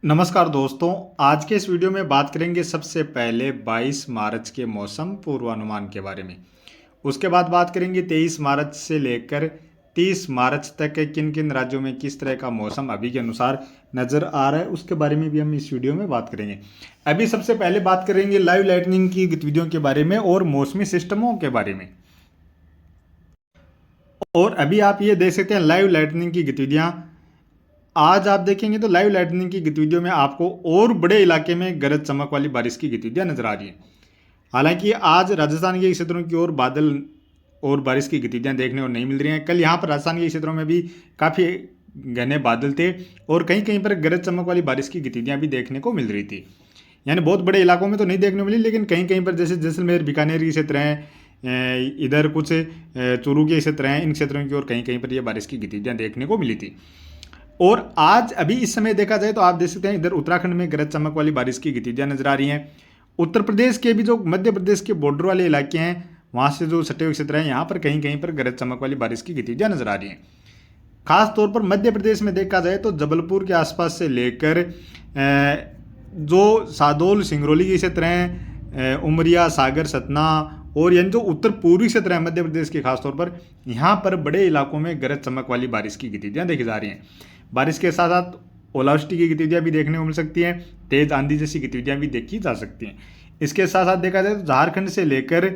नमस्कार दोस्तों, आज के इस वीडियो में बात करेंगे सबसे पहले 22 मार्च के मौसम पूर्वानुमान के बारे में। उसके बाद बात करेंगे 23 मार्च से लेकर 30 मार्च तक किन किन राज्यों में किस तरह का मौसम अभी के अनुसार नज़र आ रहा है, उसके बारे में भी हम इस वीडियो में बात करेंगे। अभी सबसे पहले बात करेंगे लाइव लाइटनिंग की गतिविधियों के बारे में और मौसमी सिस्टमों के बारे में। और अभी आप ये देख सकते हैं लाइव लाइटनिंग की गतिविधियाँ। आज आप देखेंगे तो लाइव लाइटनिंग की गतिविधियों में आपको और बड़े इलाके में गरज चमक वाली बारिश की गतिविधियां नजर आ रही हैं। हालांकि आज राजस्थान के क्षेत्रों की ओर बादल और बारिश की गतिविधियां देखने को नहीं मिल रही हैं। कल यहाँ पर राजस्थान के क्षेत्रों में भी काफ़ी घने बादल थे और कहीं कहीं पर गरज चमक वाली बारिश की गतिविधियां भी देखने को मिल रही थी। यानी बहुत बड़े इलाकों में तो नहीं देखने को मिली, लेकिन कहीं कहीं पर जैसे जैसलमेर बीकानेर के क्षेत्र हैं, इधर कुछ चूरू के क्षेत्र हैं, इन क्षेत्रों की ओर कहीं कहीं पर यह बारिश की गतिविधियां देखने को मिली थी। और आज अभी इस समय देखा जाए तो आप देख सकते हैं इधर उत्तराखंड में गरज चमक वाली बारिश की गतिविधियां नजर आ रही हैं। उत्तर प्रदेश के भी जो मध्य प्रदेश के बॉर्डर वाले इलाके हैं, वहां से जो सटे हुए क्षेत्र हैं, यहाँ पर कहीं कहीं पर गरज चमक वाली बारिश की गतिविधियां नजर आ रही हैं। खास तौर पर मध्य प्रदेश में देखा जाए तो जबलपुर के आसपास से लेकर जो सादोल सिंगरौली के क्षेत्र हैं, उमरिया, सागर, सतना और यानी जो उत्तर पूर्वी क्षेत्र है मध्य प्रदेश के, खासतौर पर यहाँ पर बड़े इलाकों में गरज चमक वाली बारिश की गतिविधियां देखी जा रही हैं। बारिश के साथ साथ ओलावृष्टि की गतिविधियां भी देखने को मिल सकती हैं, तेज आंधी जैसी गतिविधियां भी देखी जा सकती हैं। इसके साथ साथ देखा जाए तो झारखंड से लेकर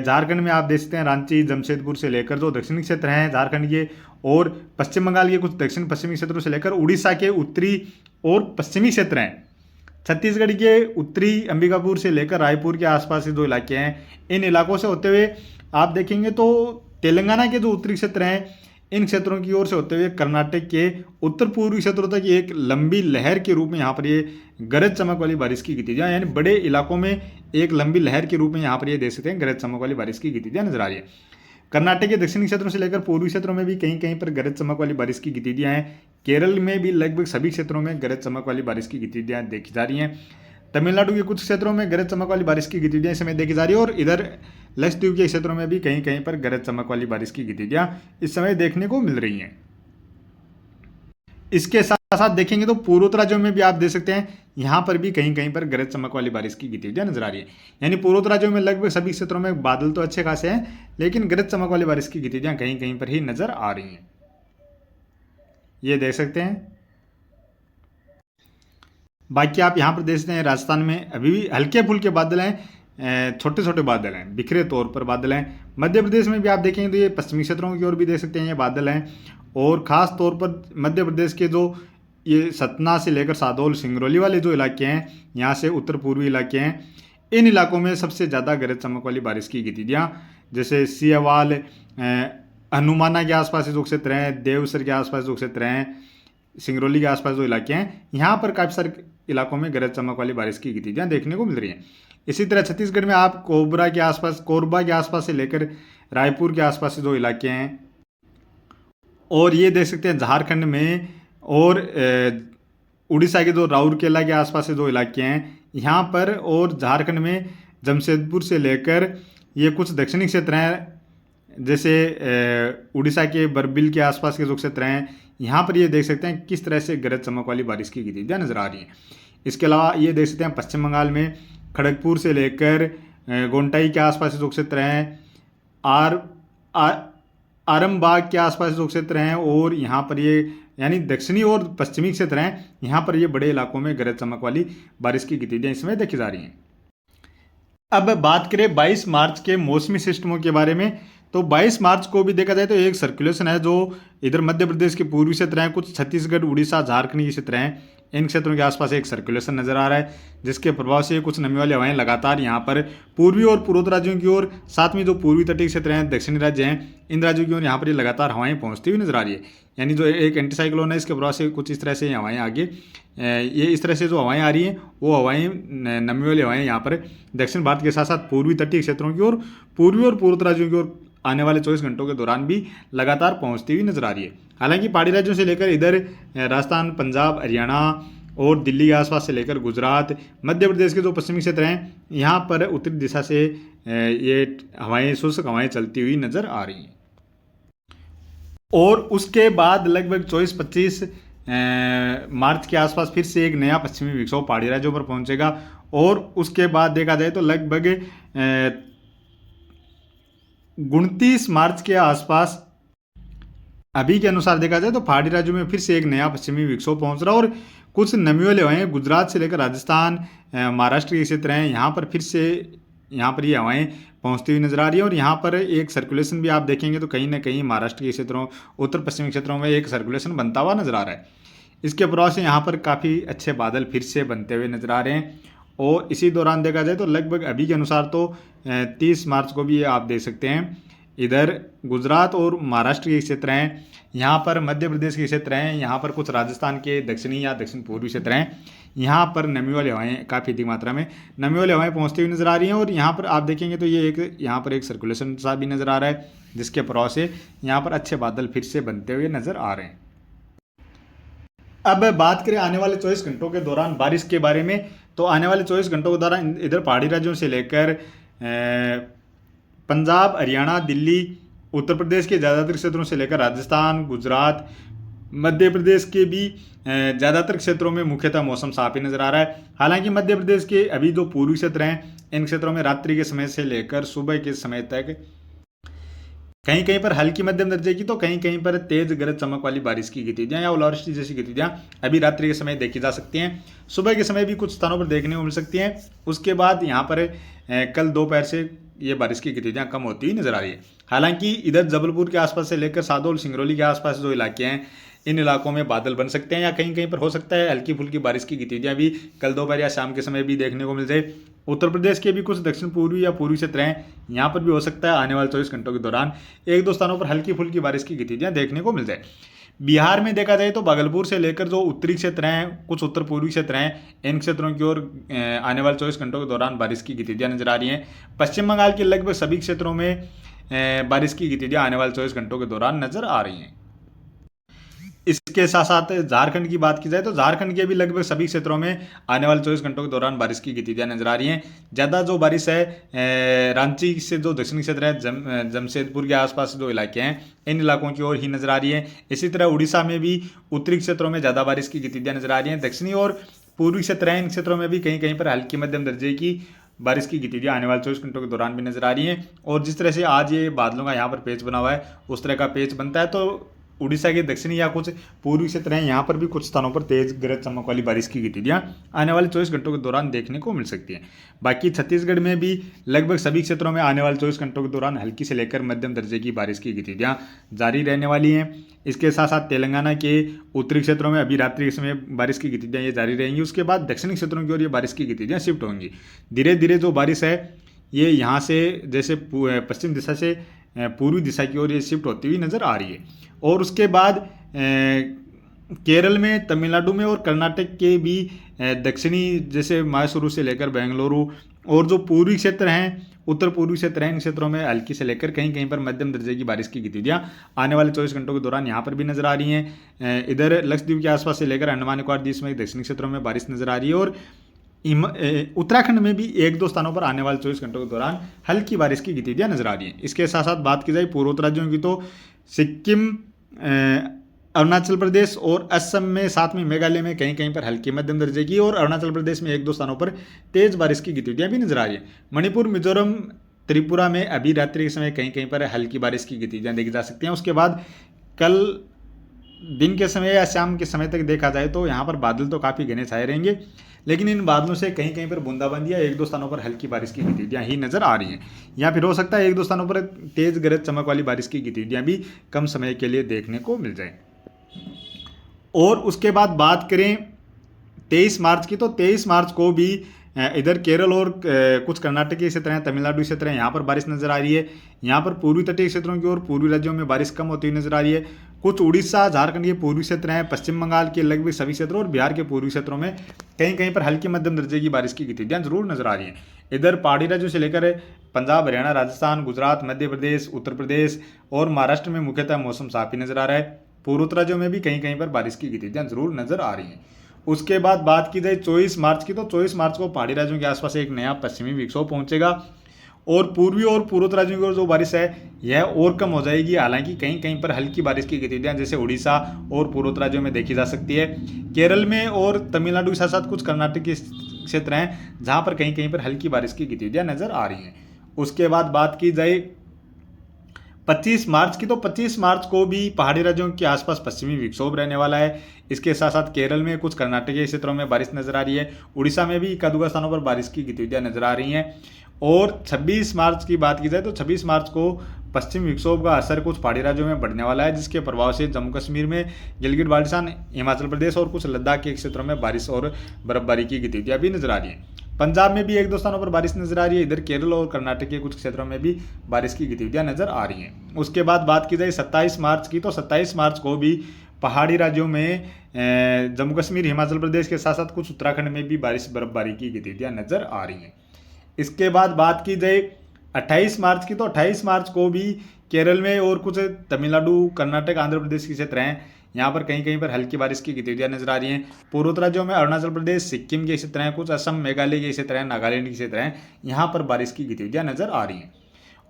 झारखंड में आप देख सकते हैं रांची, जमशेदपुर से लेकर जो दक्षिणी क्षेत्र हैं झारखंड के, और पश्चिम बंगाल के कुछ दक्षिण पश्चिमी क्षेत्रों से लेकर उड़ीसा के उत्तरी और पश्चिमी क्षेत्र हैं, छत्तीसगढ़ के उत्तरी अंबिकापुर से लेकर रायपुर के आसपास के जो इलाके हैं, इन इलाकों से होते हुए आप देखेंगे तो तेलंगाना के जो उत्तरी क्षेत्र हैं, इन क्षेत्रों की ओर से होते हुए कर्नाटक के उत्तर पूर्वी क्षेत्रों तक एक लंबी लहर के रूप में यहाँ पर ये गरज चमक वाली बारिश की गतिविधियां, यानी बड़े इलाकों में एक लंबी लहर के रूप में यहाँ पर ये देख सकते हैं गरज चमक वाली बारिश की गतिविधियां नजर आ रही है। कर्नाटक के दक्षिणी क्षेत्रों से लेकर पूर्वी क्षेत्रों में भी कहीं कहीं पर गरज चमक वाली बारिश की गतिविधियां हैं। केरल में भी लगभग सभी क्षेत्रों में गरज चमक वाली बारिश की गतिविधियां देखी जा रही हैं। तमिलनाडु के कुछ क्षेत्रों में गरज चमक वाली बारिश की गतिविधियां इस समय देखी जा रही है और इधर लक्षद्वीप के क्षेत्रों में भी कहीं कहीं पर गरज चमक वाली बारिश की गतिविधियां इस समय देखने को मिल रही हैं। इसके साथ साथ देखेंगे तो पूर्वोत्तर राज्यों में भी आप देख सकते हैं यहाँ पर भी कहीं कहीं पर गरज चमक वाली बारिश की गतिविधियां नजर आ रही है। यानी पूर्वोत्तर राज्यों में लगभग सभी क्षेत्रों में बादल तो अच्छे खासे हैं, लेकिन गरज चमक वाली बारिश की गतिविधियां कहीं कहीं पर ही नजर आ रही हैं, ये देख सकते हैं। बाकी आप यहाँ पर देख सकते हैं राजस्थान में अभी भी हल्के फुल्के बादल हैं, छोटे छोटे बादल हैं, बिखरे तौर पर बादल हैं। मध्य प्रदेश में भी आप देखेंगे तो ये पश्चिमी क्षेत्रों की ओर भी देख सकते हैं ये बादल हैं, और ख़ास तौर पर मध्य प्रदेश के जो ये सतना से लेकर सादौल सिंगरौली वाले जो इलाके हैं, यहाँ से उत्तर पूर्वी इलाके हैं, इन इलाकों में सबसे ज़्यादा गरज चमक वाली बारिश की गतिविधियाँ, जैसे सियावाल, हनुमाना के आसपास जो क्षेत्र हैं, देवसर के आसपास जो क्षेत्र हैं, सिंगरौली के आसपास जो इलाके हैं, यहाँ पर काफ़ी सारे इलाकों में गरज चमक वाली बारिश की गतिविधियां देखने को मिल रही हैं। इसी तरह छत्तीसगढ़ में आप कोरबा के आसपास से लेकर रायपुर के आसपास से जो इलाके हैं, और ये देख सकते हैं झारखंड में और उड़ीसा के जो राउरकेला के आसपास से जो इलाके हैं यहाँ पर, और झारखंड में जमशेदपुर से लेकर ये कुछ दक्षिणी क्षेत्र हैं, जैसे उड़ीसा के बरबिल के आसपास के जो क्षेत्र हैं, यहाँ पर ये देख सकते हैं किस तरह से गरज चमक वाली बारिश की गतिविधियाँ नजर आ रही हैं। इसके अलावा ये देख सकते हैं पश्चिम बंगाल में खड़गपुर से लेकर गोंटाई के आसपास जो क्षेत्र हैं, आरमबाग के आसपास जो क्षेत्र हैं, और यहाँ पर ये यानी दक्षिणी और पश्चिमी क्षेत्र हैं, यहाँ पर ये बड़े इलाकों में गरज चमक वाली बारिश की गतिविधियाँ इस समय देखी जा रही हैं। अब बात करें 22 मार्च के मौसमी सिस्टमों के बारे में, तो 22 मार्च को भी देखा जाए तो एक सर्कुलेशन है जो इधर मध्य प्रदेश के पूर्वी क्षेत्र हैं, कुछ छत्तीसगढ़, उड़ीसा, झारखंड के क्षेत्र हैं, इन क्षेत्रों के आसपास एक सर्कुलेशन नजर आ रहा है, जिसके प्रभाव से कुछ नमी वाली हवाएं लगातार यहाँ पर पूर्वी और पूर्वोत्तर राज्यों की ओर, साथ में जो पूर्वी तटीय क्षेत्र हैं, दक्षिणी राज्य हैं, इन राज्यों की ओर यहाँ पर ये लगातार हवाएं पहुँचती हुई नजर आ रही है। यानी जो एक एंटी साइक्लोन है, इसके प्रभाव से कुछ इस तरह से हवाएं आगे, ये इस तरह से जो हवाएं आ रही हैं वो हवाएं नमी वाली हवाएं यहाँ पर दक्षिण भारत के साथ साथ पूर्वी तटीय क्षेत्रों की ओर, पूर्वी और पूर्वोत्तर राज्यों की ओर आने वाले 24 घंटों के दौरान भी लगातार पहुंचती हुई नजर आ रही है। हालांकि पहाड़ी राज्यों से लेकर इधर राजस्थान, पंजाब, हरियाणा और दिल्ली के आसपास से लेकर गुजरात, मध्य प्रदेश के जो पश्चिमी क्षेत्र हैं, यहाँ पर उत्तरी दिशा से ये हवाएं, शुष्क हवाएं चलती हुई नजर आ रही हैं। और उसके बाद लगभग 24-25 मार्च के आसपास फिर से एक नया पश्चिमी विक्षोभ पहाड़ी राज्यों पर पहुंचेगा और उसके बाद देखा जाए तो लगभग 29 मार्च के आसपास अभी के अनुसार देखा जाए तो पहाड़ी राज्यों में फिर से एक नया पश्चिमी विक्षोभ पहुंच रहा है और कुछ नमी वाले हवाएं गुजरात से लेकर राजस्थान महाराष्ट्र के क्षेत्र हैं, यहाँ पर फिर से यहाँ पर ये हवाएं पहुंचती हुई नजर आ रही है और यहाँ पर एक सर्कुलेशन भी आप देखेंगे तो कहीं ना कहीं महाराष्ट्र के क्षेत्रों उत्तर पश्चिमी क्षेत्रों में एक सर्कुलेशन बनता हुआ नजर आ रहा है। इसके प्रभाव से यहाँ पर काफ़ी अच्छे बादल फिर से बनते हुए नजर आ रहे हैं और इसी दौरान देखा जाए तो लगभग अभी के अनुसार तो 30 मार्च को भी आप देख सकते हैं इधर गुजरात और महाराष्ट्र के क्षेत्र हैं, यहाँ पर मध्य प्रदेश के क्षेत्र हैं, यहाँ पर कुछ राजस्थान के दक्षिणी या दक्षिण पूर्वी क्षेत्र हैं, यहाँ पर नमी वाली हवाएं काफ़ी अधिक मात्रा में नमी वाली हवाएं पहुँचती हुई नजर आ रही हैं और यहाँ पर आप देखेंगे तो ये एक यहाँ पर एक सर्कुलेशन सा भी नज़र आ रहा है जिसके प्रभाव से यहाँ पर अच्छे बादल फिर से बनते हुए नजर आ रहे हैं। अब बात करें आने वाले 24 घंटों के दौरान बारिश के बारे में, तो आने वाले 24 घंटों के दौरान इधर पहाड़ी राज्यों से लेकर पंजाब, हरियाणा, दिल्ली, उत्तर प्रदेश के ज़्यादातर क्षेत्रों से लेकर राजस्थान, गुजरात, मध्य प्रदेश के भी ज़्यादातर क्षेत्रों में मुख्यतः मौसम साफ ही नज़र आ रहा है। हालांकि मध्य प्रदेश के अभी जो पूर्वी क्षेत्र हैं इन क्षेत्रों में रात्रि के समय से लेकर सुबह के समय तक कहीं कहीं पर हल्की मध्यम दर्जे की तो कहीं कहीं पर तेज गरज चमक वाली बारिश की गतिविधियां या ओलावृष्टि जैसी गतिविधियां अभी रात्रि के समय देखी जा सकती हैं। सुबह के समय भी कुछ स्थानों पर देखने को मिल सकती हैं। उसके बाद यहाँ पर कल दोपहर से ये बारिश की गतिविधियां कम होती हुई नजर आ रही है। हालांकि इधर जबलपुर के आसपास से लेकर सादोल, सिंगरौली के आसपास जो इलाके हैं इन इलाकों में बादल बन सकते हैं या कहीं कहीं पर हो सकता है हल्की फुल्की बारिश की गतिविधियां भी कल दोपहर या शाम के समय भी देखने को मिल जाए। उत्तर प्रदेश के भी कुछ दक्षिण पूर्वी या पूर्वी क्षेत्र हैं, यहाँ पर भी हो सकता है आने वाले 24 घंटों के दौरान एक दो स्थानों पर हल्की फुल्की बारिश की गतिविधियां देखने को मिल जाए। बिहार में देखा जाए तो भागलपुर से लेकर जो उत्तरी क्षेत्र हैं, कुछ उत्तर पूर्वी क्षेत्र हैं, इन क्षेत्रों की ओर आने वाले 24 घंटों के दौरान बारिश की गतिविधियां नजर आ रही हैं। पश्चिम बंगाल के लगभग सभी क्षेत्रों में बारिश की गतिविधियां आने वाले 24 घंटों के दौरान नजर आ रही हैं। इसके साथ साथ झारखंड की बात की जाए तो झारखंड के भी लगभग सभी क्षेत्रों में आने वाले 24 घंटों के दौरान बारिश की गतिविधियां नजर आ रही हैं। ज़्यादा जो बारिश है रांची से जो दक्षिणी क्षेत्र है, जमशेदपुर के आसपास जो इलाके हैं इन इलाकों की ओर ही नजर आ रही है। इसी तरह उड़ीसा में भी उत्तरी क्षेत्रों में ज़्यादा बारिश की गतिविधियां नजर आ रही हैं। दक्षिणी और पूर्वी क्षेत्र हैं, इन क्षेत्रों में भी कहीं कहीं पर हल्की मध्यम दर्जे की बारिश की गतिविधियां आने वाले 24 घंटों के दौरान भी नजर आ रही हैं। और जिस तरह से आज ये बादलों का यहाँ पर पेच बना हुआ है उस तरह का पेच बनता है तो उड़ीसा के दक्षिणी या कुछ पूर्वी क्षेत्र हैं, यहाँ पर भी कुछ स्थानों पर तेज गरज चमक वाली बारिश की गतिविधियां आने वाले 24 घंटों के दौरान देखने को मिल सकती हैं। बाकी छत्तीसगढ़ में भी लगभग सभी क्षेत्रों में आने वाले 24 घंटों के दौरान हल्की से लेकर मध्यम दर्जे की बारिश की गतिविधियां जारी रहने वाली हैं। इसके साथ साथ तेलंगाना के उत्तरी क्षेत्रों में अभी रात्रि के समय बारिश की गतिविधियां ये जारी रहेंगी। उसके बाद दक्षिणी क्षेत्रों की ओर ये बारिश की गतिविधियां शिफ्ट होंगी। धीरे धीरे जो बारिश है ये यहाँ से जैसे पश्चिम दिशा से पूर्वी दिशा की ओर ये शिफ्ट होती हुई नजर आ रही है। और उसके बाद केरल में, तमिलनाडु में और कर्नाटक के भी दक्षिणी जैसे मैसूरू से लेकर बेंगलुरु और जो पूर्वी क्षेत्र हैं, उत्तर पूर्वी क्षेत्र हैं, इन क्षेत्रों में हल्की से लेकर कहीं कहीं पर मध्यम दर्जे की बारिश की गतिविधियां आने वाले 24 घंटों के दौरान यहाँ पर भी नजर आ रही हैं। इधर लक्षद्वीप के आसपास से लेकर अंडमान निकोबार द्वीप में दक्षिणी क्षेत्रों में बारिश नजर आ रही है और उत्तराखंड में भी एक दो स्थानों पर आने वाले 24 घंटों के दौरान हल्की बारिश की गतिविधियां नजर आ रही हैं। इसके साथ साथ बात की जाए पूर्वोत्तर राज्यों की तो सिक्किम, अरुणाचल प्रदेश और असम में, साथ में मेघालय में कहीं कहीं पर हल्की मध्यम दर्जे की और अरुणाचल प्रदेश में एक दो स्थानों पर तेज बारिश की गतिविधियां भी नजर आ रही है। मणिपुर, मिजोरम, त्रिपुरा में अभी रात्रि के समय कहीं कहीं पर हल्की बारिश की गतिविधियां देखी जा सकती हैं। उसके बाद कल दिन के समय या शाम के समय तक देखा जाए तो यहाँ पर बादल तो काफ़ी घने छाए रहेंगे, लेकिन इन बादलों से कहीं कहीं पर बूंदाबांदी या एक दो स्थानों पर हल्की बारिश की गतिविधियां ही नजर आ रही हैं। या फिर हो सकता है एक दो स्थानों पर तेज गरज चमक वाली बारिश की गतिविधियां भी कम समय के लिए देखने को मिल जाए। और उसके बाद बात करें 23 मार्च की तो 23 मार्च को भी इधर केरल और कुछ कर्नाटक के क्षेत्र हैं, तमिलनाडु क्षेत्र हैं, यहाँ पर बारिश नजर आ रही है। यहाँ पर पूर्वी तटीय क्षेत्रों की ओर पूर्वी राज्यों में बारिश कम होती हुई नजर आ रही है। कुछ उड़ीसा, झारखंड के पूर्वी क्षेत्र हैं, पश्चिम बंगाल के लगभग सभी क्षेत्रों और बिहार के पूर्वी क्षेत्रों में कहीं कहीं पर हल्की मध्यम दर्जे की बारिश की गतिविधियां जरूर नजर आ रही हैं। इधर पहाड़ी राज्यों से लेकर पंजाब, हरियाणा, राजस्थान, गुजरात, मध्य प्रदेश, उत्तर प्रदेश और महाराष्ट्र में मुख्यतः मौसम साफ ही नजर आ रहा है। पूर्वोत्तर राज्यों में भी कहीं कहीं पर बारिश की गतिविधियां जरूर नजर आ रही हैं। उसके बाद बात की जाए 24 मार्च की तो 24 मार्च को पहाड़ी राज्यों के आसपास एक नया पश्चिमी विक्षोभ पहुंचेगा और पूर्वी और पूर्वोत्तर राज्यों की ओर जो बारिश है यह और कम हो जाएगी। हालांकि कहीं कहीं पर हल्की बारिश की गतिविधियां जैसे उड़ीसा और पूर्वोत्तर राज्यों में देखी जा सकती है। केरल में और तमिलनाडु के साथ साथ कुछ कर्नाटक के क्षेत्र हैं जहां पर कहीं कहीं पर हल्की बारिश की गतिविधियां नजर आ रही हैं। उसके बाद बात की जाए 25 मार्च की, तो 25 मार्च को भी पहाड़ी राज्यों के आसपास पश्चिमी विक्षोभ रहने वाला है। इसके साथ साथ केरल में कुछ कर्नाटकीय क्षेत्रों में बारिश नजर आ रही है। उड़ीसा में भी एक-आध स्थानों पर बारिश की गतिविधियां नजर आ रही हैं। और 26 मार्च की बात की जाए तो 26 मार्च को पश्चिम विक्षोभ का असर कुछ पहाड़ी राज्यों में बढ़ने वाला है, जिसके प्रभाव से जम्मू कश्मीर में, गिलगित बाल्टिस्तान, हिमाचल प्रदेश और कुछ लद्दाख के क्षेत्रों में बारिश और बर्फबारी की गतिविधियां भी नजर आ रही हैं। पंजाब में भी 1-2 स्थानों पर बारिश नजर आ रही है। इधर केरल और कर्नाटक के कुछ क्षेत्रों में भी बारिश की गतिविधियां नजर आ रही हैं। उसके बाद बात की जाए 27 मार्च की, तो 27 मार्च को भी पहाड़ी राज्यों में जम्मू कश्मीर, हिमाचल प्रदेश के साथ साथ कुछ उत्तराखंड में भी बारिश बर्फबारी की गतिविधियां नजर आ रही हैं। इसके बाद बात की जाए 28 मार्च की, तो 28 मार्च को भी केरल में और कुछ तमिलनाडु, कर्नाटक, आंध्र प्रदेश के क्षेत्र हैं यहाँ पर कहीं कहीं पर हल्की बारिश की गतिविधियां नजर आ रही हैं। पूर्वोत्तर राज्यों में अरुणाचल प्रदेश, सिक्किम के क्षेत्र हैं, कुछ असम, मेघालय के क्षेत्र हैं, नागालैंड के क्षेत्र हैं, यहाँ पर बारिश की गतिविधियां नजर आ रही हैं।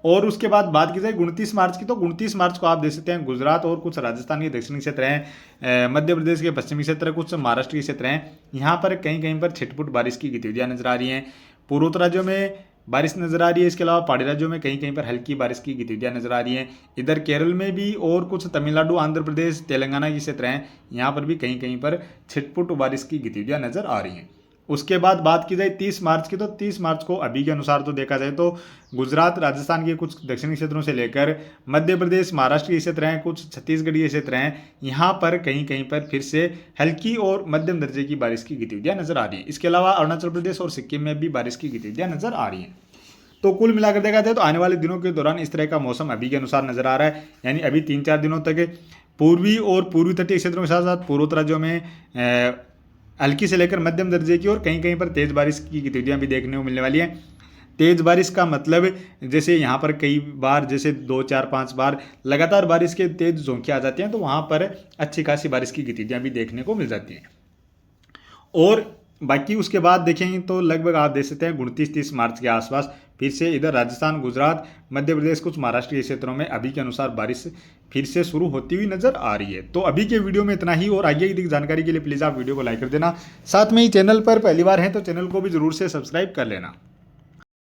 और उसके बाद बात की जाए 29 मार्च की, तो 29 मार्च को आप देख सकते हैं गुजरात और कुछ राजस्थान के दक्षिणी क्षेत्र हैं, मध्य प्रदेश के पश्चिमी क्षेत्र, कुछ महाराष्ट्र के क्षेत्र हैं, यहाँ पर कहीं कहीं पर छिटपुट बारिश की गतिविधियां नजर आ रही हैं। पूर्वोत्तर राज्यों में बारिश नजर आ रही है। इसके अलावा पहाड़ी राज्यों में कहीं कहीं पर हल्की बारिश की गतिविधियां नजर आ रही हैं। इधर केरल में भी और कुछ तमिलनाडु, आंध्र प्रदेश, तेलंगाना के क्षेत्र हैं, यहाँ पर भी कहीं कहीं पर छिटपुट बारिश की गतिविधियां नजर आ रही हैं। उसके बाद बात की जाए 30 मार्च की, तो 30 मार्च को अभी के अनुसार तो देखा जाए तो गुजरात, राजस्थान के कुछ दक्षिणी क्षेत्रों से लेकर मध्य प्रदेश, महाराष्ट्र के क्षेत्र हैं, कुछ छत्तीसगढ़ के क्षेत्र हैं, यहाँ पर कहीं कहीं पर फिर से हल्की और मध्यम दर्जे की बारिश की गतिविधियां नजर आ रही हैं। इसके अलावा अरुणाचल प्रदेश और सिक्किम में भी बारिश की गतिविधियां नजर आ रही हैं। तो कुल मिलाकर देखा जाए तो आने वाले दिनों के दौरान इस तरह का मौसम अभी के अनुसार नजर आ रहा है। यानी अभी 3-4 दिनों तक पूर्वी और पूर्वी तटीय क्षेत्रों के साथ साथ पूर्वोत्तर राज्यों में हल्की से लेकर मध्यम दर्जे की और कहीं कहीं पर तेज बारिश की गतिविधियां भी देखने को मिलने वाली हैं। तेज बारिश का मतलब जैसे यहाँ पर कई बार जैसे 2-4-5 बार लगातार बारिश के तेज झोंके आ जाते हैं, तो वहाँ पर अच्छी खासी बारिश की गतिविधियां भी देखने को मिल जाती हैं। और बाकी उसके बाद देखेंगे तो लगभग आप देख सकते हैं 29-30 मार्च के आसपास फिर से इधर राजस्थान, गुजरात, मध्य प्रदेश, कुछ महाराष्ट्र के क्षेत्रों में अभी के अनुसार बारिश फिर से शुरू होती हुई नजर आ रही है। तो अभी के वीडियो में इतना ही, और आगे की जानकारी के लिए प्लीज़ आप वीडियो को लाइक कर देना। साथ में ही चैनल पर पहली बार हैं तो चैनल को भी जरूर से सब्सक्राइब कर लेना।